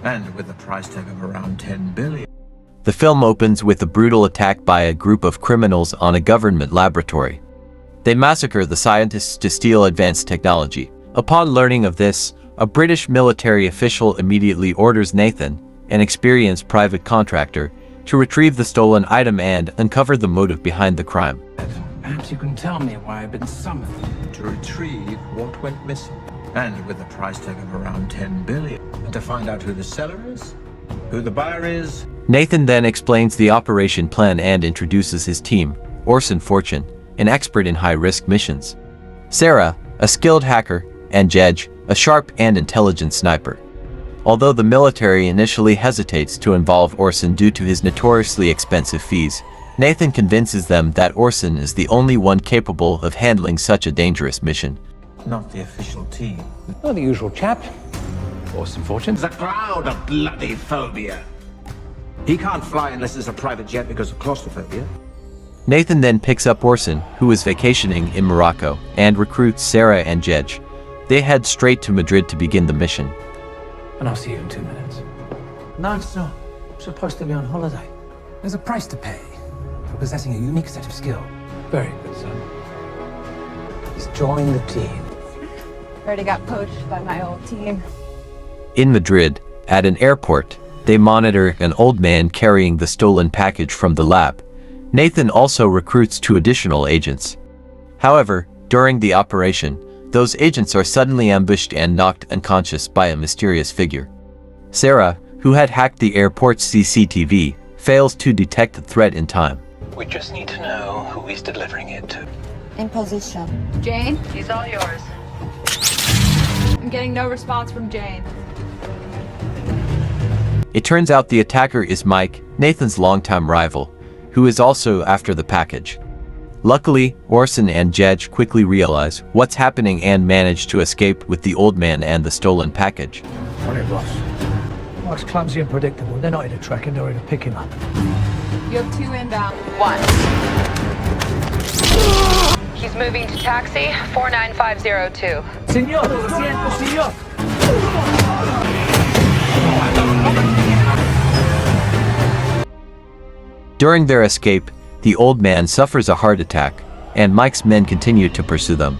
and with a price tag of around 10 billion. The film opens with a brutal attack by a group of criminals on a government laboratory. They massacre the scientists to steal advanced technology. Upon learning of this, a British military official immediately orders Nathan, an experienced private contractor, to retrieve the stolen item and uncover the motive behind the crime. Perhaps you can tell me why I've been summoned. To retrieve what went missing, and with a price tag of around 10 billion. And to find out who the seller is, who the buyer is. Nathan then explains the operation plan and introduces his team, Orson Fortune, an expert in high-risk missions, Sarah, a skilled hacker, and Jedge, a sharp and intelligent sniper. Although the military initially hesitates to involve Orson due to his notoriously expensive fees, Nathan convinces them that Orson is the only one capable of handling such a dangerous mission. Not the official team. Oh, the usual chap. Orson Fortune. The crowd of bloody phobia. He can't fly unless it's a private jet because of claustrophobia. Nathan then picks up Orson, who is vacationing in Morocco, and recruits Sarah and Jedge. They head straight to Madrid to begin the mission. And I'll see you in 2 minutes. No, it's not. I'm supposed to be on holiday. There's a price to pay for possessing a unique set of skill. Very good, son. He's joined the team. Already got poached by my old team. In Madrid, at an airport, they monitor an old man carrying the stolen package from the lab. Nathan also recruits 2 additional agents. However, during the operation, those agents are suddenly ambushed and knocked unconscious by a mysterious figure. Sarah, who had hacked the airport's CCTV, fails to detect the threat in time. We just need to know who he's delivering it to. In position. Jane? He's all yours. I'm getting no response from Jane. It turns out the attacker is Mike, Nathan's longtime rival, who is also after the package. Luckily, Orson and Jedge quickly realize what's happening and manage to escape with the old man and the stolen package. Sorry, boss. Mike's clumsy and predictable. They're not here to track him, they're here to pick him up. You have 2 inbound. 1. He's moving to taxi 49502. Signor, lo siento, signor. During their escape, the old man suffers a heart attack, and Mike's men continue to pursue them.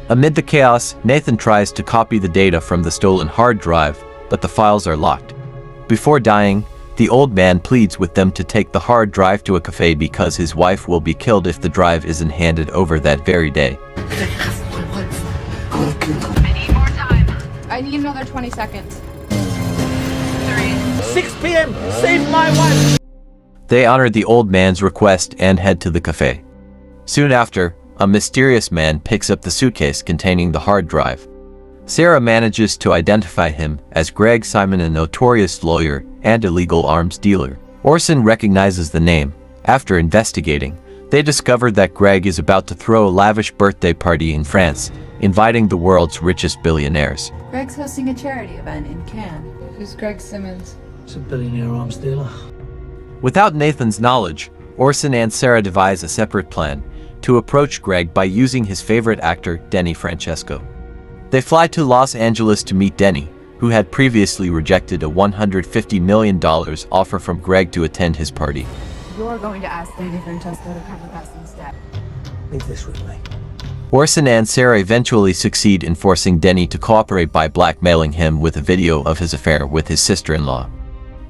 Amid the chaos, Nathan tries to copy the data from the stolen hard drive, but the files are locked. Before dying, the old man pleads with them to take the hard drive to a cafe because his wife will be killed if the drive isn't handed over that very day. I need more time. I need another 20 seconds. 3. 6 p.m. Save my wife! They honor the old man's request and head to the cafe. Soon after, a mysterious man picks up the suitcase containing the hard drive. Sarah manages to identify him as Greg Simon, a notorious lawyer and illegal arms dealer. Orson recognizes the name. After investigating, they discover that Greg is about to throw a lavish birthday party in France, inviting the world's richest billionaires. Greg's hosting a charity event in Cannes. Who's Greg Simmons? It's a billionaire arms dealer. Without Nathan's knowledge, Orson and Sarah devise a separate plan to approach Greg by using his favorite actor, Denny Francesco. They fly to Los Angeles to meet Denny, who had previously rejected a $150 million offer from Greg to attend his party. You're going to ask Lady Francesco to come with us instead. Leave this with me. Orson and Sarah eventually succeed in forcing Denny to cooperate by blackmailing him with a video of his affair with his sister-in-law.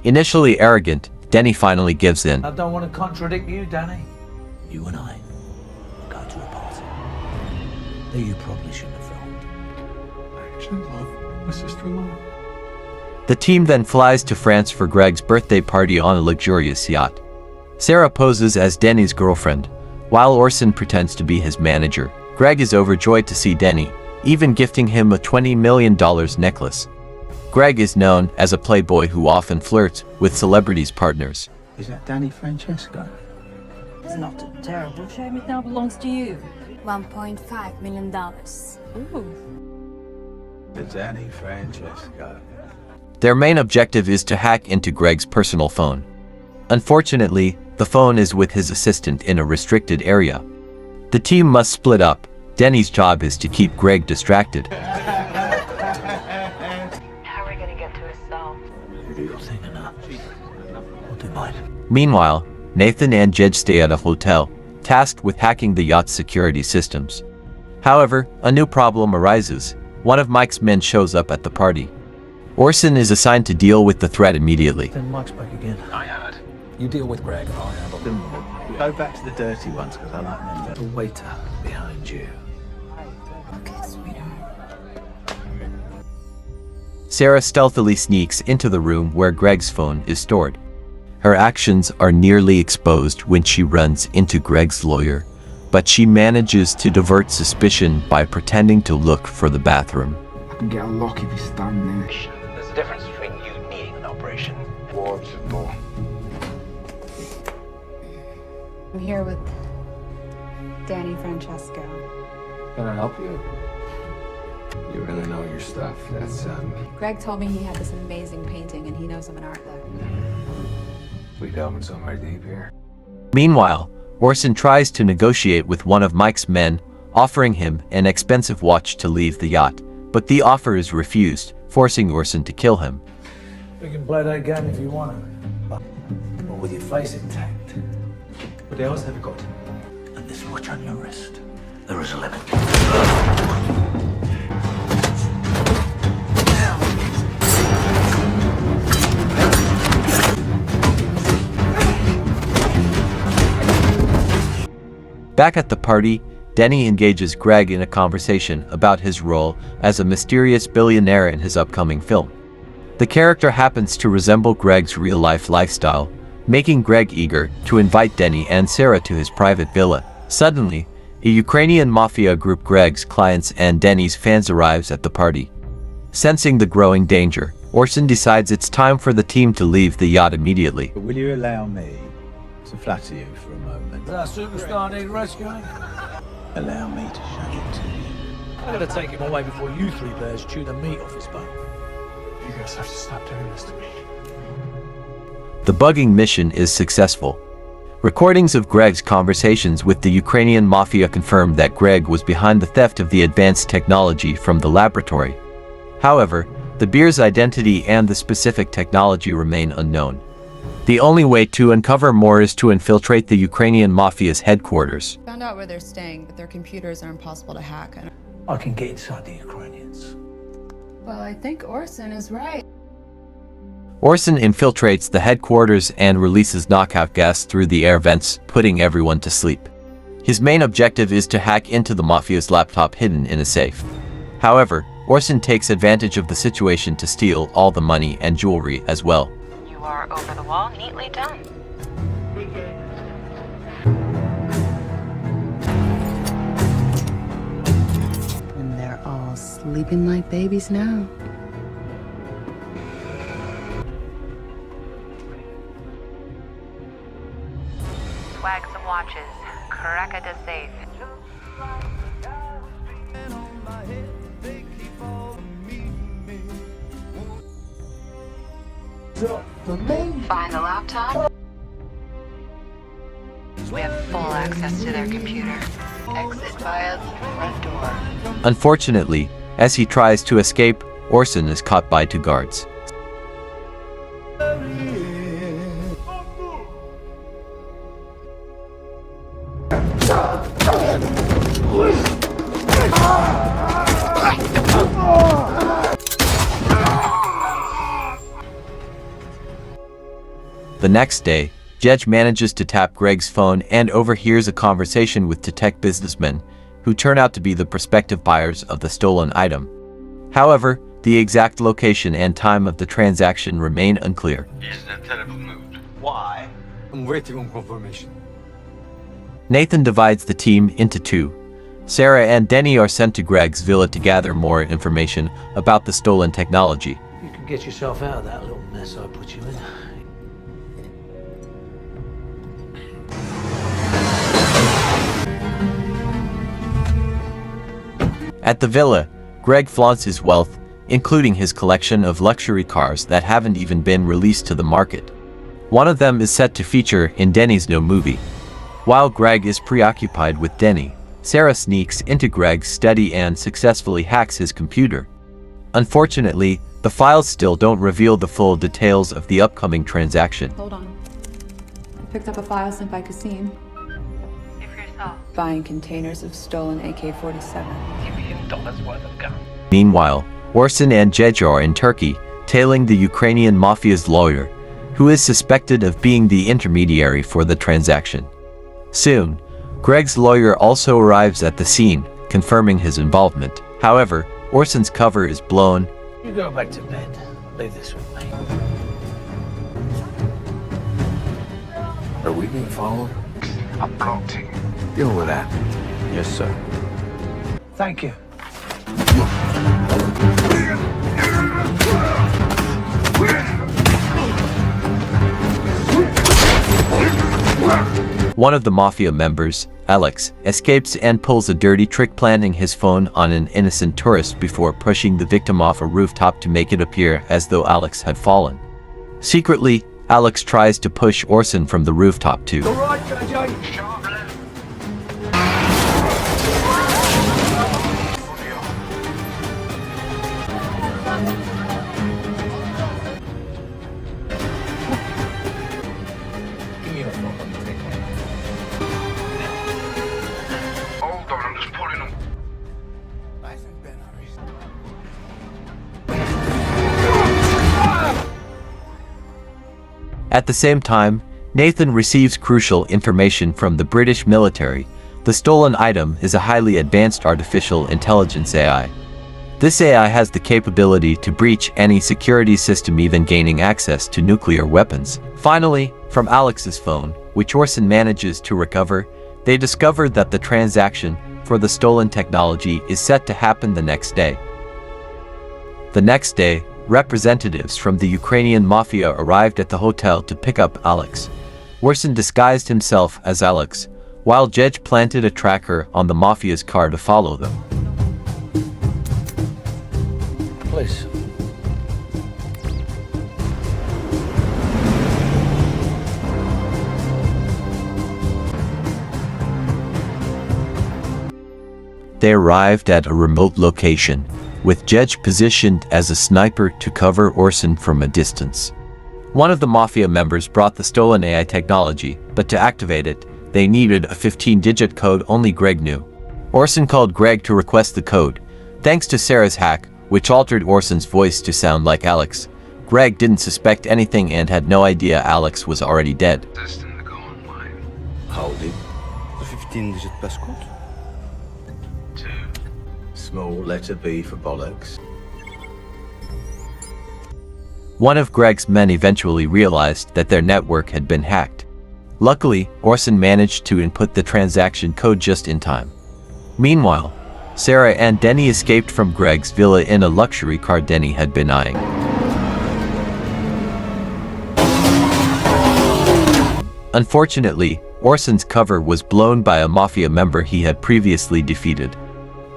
Initially arrogant, Denny finally gives in. I don't want to contradict you, Danny. You and I go to a party that you probably shouldn't have filmed. I actually love my sister-in-law. The team then flies to France for Greg's birthday party on a luxurious yacht. Sarah poses as Denny's girlfriend, while Orson pretends to be his manager. Greg is overjoyed to see Denny, even gifting him a $20 million necklace. Greg is known as a playboy who often flirts with celebrities' partners. Is that Danny Francesco? It's not a terrible shame it now belongs to you. $1.5 million. Ooh. The Danny Francesco. Their main objective is to hack into Greg's personal phone. Unfortunately, the phone is with his assistant in a restricted area. The team must split up. Denny's job is to keep Greg distracted. How are we gonna get to his cell? Meanwhile, Nathan and Jed stay at a hotel, tasked with hacking the yacht's security systems. However, a new problem arises. One of Mike's men shows up at the party. Orson is assigned to deal with the threat immediately. Then Mike's back again. I heard. You deal with Greg, I'll handle them. Go back to the dirty ones, because I like them better. The waiter behind you. Okay, sweetheart. Sarah stealthily sneaks into the room where Greg's phone is stored. Her actions are nearly exposed when she runs into Greg's lawyer, but she manages to divert suspicion by pretending to look for the bathroom. I can get a lock if you stand there. There's a difference between you needing an operation. What's it for? I'm here with Danny Francesco. Can I help you? You really know your stuff. That's, Greg told me he had this amazing painting and he knows I'm an art lover. we delving somewhere deep here. Meanwhile, Orson tries to negotiate with one of Mike's men, offering him an expensive watch to leave the yacht, but the offer is refused, forcing Orson to kill him. We can play that game if you want to. But with your face intact. What else have you got? And this watch on your wrist. There is a limit. Back at the party, Denny engages Greg in a conversation about his role as a mysterious billionaire in his upcoming film. The character happens to resemble Greg's real-life lifestyle, making Greg eager to invite Denny and Sarah to his private villa. Suddenly, a Ukrainian mafia group, Greg's clients and Denny's fans, arrives at the party. Sensing the growing danger, Orson decides it's time for the team to leave the yacht immediately. Will you allow me to flatter you for a moment? That superstar need rescuing. Allow me to show it to you. I'm gonna take him away before you three bears chew the meat off his bone. You guys have to stop doing this to me. The bugging mission is successful. Recordings of Greg's conversations with the Ukrainian mafia confirm that Greg was behind the theft of the advanced technology from the laboratory. However, the beer's identity and the specific technology remain unknown. The only way to uncover more is to infiltrate the Ukrainian mafia's headquarters. Found out where they're staying, but their computers are impossible to hack. I can get inside the Ukrainians. Well, I think Orson is right. Orson infiltrates the headquarters and releases knockout gas through the air vents, putting everyone to sleep. His main objective is to hack into the mafia's laptop hidden in a safe. However, Orson takes advantage of the situation to steal all the money and jewelry as well. You are over the wall, neatly done. And they're all sleeping like babies now. Swag some watches. Crack a safe. Find the laptop. We have full access to their computer. Exit via the front door. Unfortunately, as he tries to escape, Orson is caught by two guards. The next day, Jed manages to tap Greg's phone and overhears a conversation with tech businessmen, who turn out to be the prospective buyers of the stolen item. However, the exact location and time of the transaction remain unclear. He's in a terrible mood. Why? I'm waiting on confirmation. Nathan divides the team into two. Sarah and Denny are sent to Greg's villa to gather more information about the stolen technology. You can get yourself out of that little mess I put you in. At the villa, Greg flaunts his wealth, including his collection of luxury cars that haven't even been released to the market. One of them is set to feature in Denny's new movie. While Greg is preoccupied with Denny, Sarah sneaks into Greg's study and successfully hacks his computer. Unfortunately, the files still don't reveal the full details of the upcoming transaction. Hold on. Picked up a file sent by Kasim. If yourself. Buying containers of stolen AK-47. $2 million worth of guns. Meanwhile, Orson and Jej are in Turkey, tailing the Ukrainian mafia's lawyer, who is suspected of being the intermediary for the transaction. Soon, Greg's lawyer also arrives at the scene, confirming his involvement. However, Orson's cover is blown. You go back to bed. Leave this with me. Are we being followed? I'm blocked in. Deal with that. Yes, sir. Thank you. One of the mafia members, Alex, escapes and pulls a dirty trick, planting his phone on an innocent tourist before pushing the victim off a rooftop to make it appear as though Alex had fallen. Secretly, Alex tries to push Orson from the rooftop too. Give me your phone. Let me take one. Hold on, I'm just pulling them. At the same time, Nathan receives crucial information from the British military. The stolen item is a highly advanced artificial intelligence AI. This AI has the capability to breach any security system, even gaining access to nuclear weapons. Finally, from Alex's phone, which Orson manages to recover, they discover that the transaction for the stolen technology is set to happen the next day. The next day, representatives from the Ukrainian mafia arrived at the hotel to pick up Alex. Orson disguised himself as Alex, while Jej planted a tracker on the mafia's car to follow them. Please. They arrived at a remote location, with Jej positioned as a sniper to cover Orson from a distance. One of the mafia members brought the stolen AI technology, but to activate it, they needed a 15-digit code only Greg knew. Orson called Greg to request the code. Thanks to Sarah's hack, which altered Orson's voice to sound like Alex, Greg didn't suspect anything and had no idea Alex was already dead. Destined to go online. How deep? The 15-digit passcode? 2. Small letter B for bollocks. One of Greg's men eventually realized that their network had been hacked. Luckily, Orson managed to input the transaction code just in time. Meanwhile, Sarah and Denny escaped from Greg's villa in a luxury car Denny had been eyeing. Unfortunately, Orson's cover was blown by a mafia member he had previously defeated.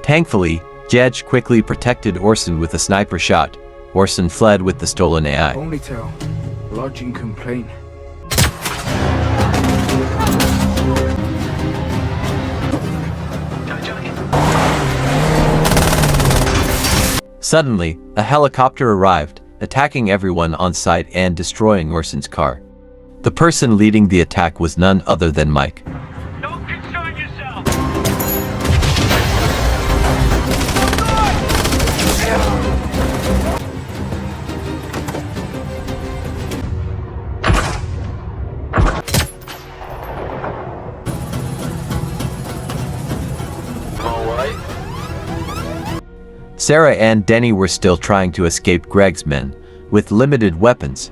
Thankfully, Jej quickly protected Orson with a sniper shot. Orson fled with the stolen AI. Only tell. Lodging complaint. Suddenly, a helicopter arrived, attacking everyone on site and destroying Orson's car. The person leading the attack was none other than Mike. Don't concern yourself! Sarah and Denny were still trying to escape Greg's men, with limited weapons.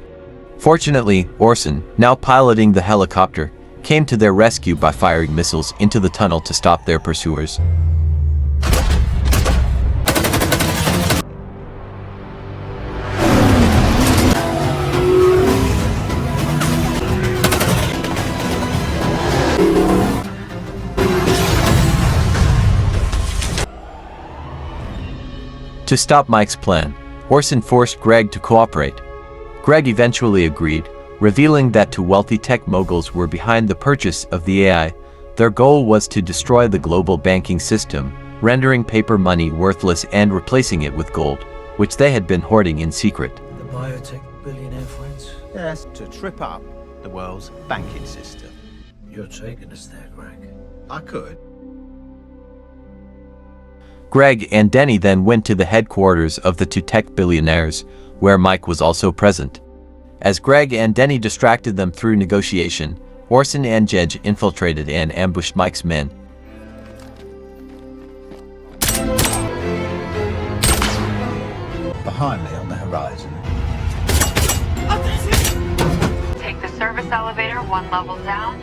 Fortunately, Orson, now piloting the helicopter, came to their rescue by firing missiles into the tunnel to stop their pursuers. To stop Mike's plan, Orson forced Greg to cooperate. Greg eventually agreed, revealing that two wealthy tech moguls were behind the purchase of the AI. Their goal was to destroy the global banking system, rendering paper money worthless and replacing it with gold, which they had been hoarding in secret. The biotech billionaire friends? Yes, to trip up the the world's banking system. You're taking us there, Greg. I could. Greg and Denny then went to the headquarters of the two tech billionaires, where Mike was also present. As Greg and Denny distracted them through negotiation, Orson and Jedge infiltrated and ambushed Mike's men. Behind me on the horizon. Take the service elevator 1 level down.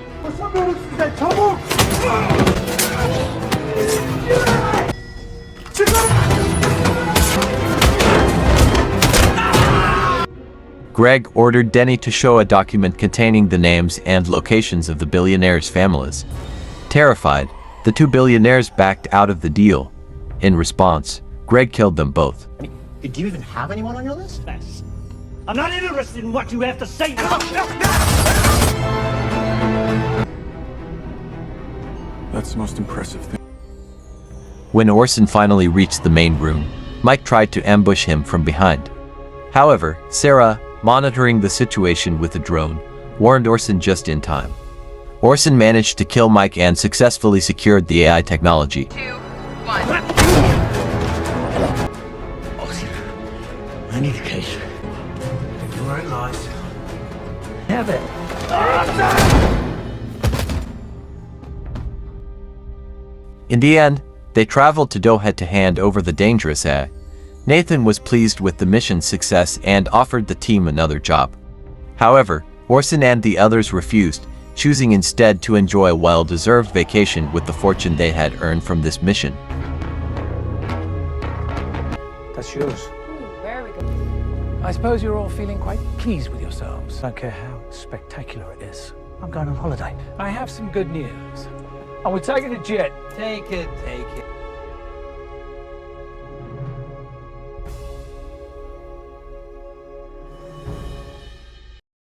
Greg ordered Denny to show a document containing the names and locations of the billionaires' families. Terrified, the two billionaires backed out of the deal. In response, Greg killed them both. Do you even have anyone on your list? Yes. I'm not interested in what you have to say. That's the most impressive thing. When Orson finally reached the main room, Mike tried to ambush him from behind. However, Sarah, monitoring the situation with a drone, warned Orson just in time. Orson managed to kill Mike and successfully secured the AI technology. 2, 1. Orson, I need a case. You're right, lies. Have it. In the end, they traveled to Doha to hand over the dangerous AI. Nathan was pleased with the mission's success and offered the team another job. However, Orson and the others refused, choosing instead to enjoy a well-deserved vacation with the fortune they had earned from this mission. That's yours. Ooh, very good. I suppose you're all feeling quite pleased with yourselves. I don't care how spectacular it is. I'm going on holiday. I have some good news. And we're taking a jet. Take it, take it.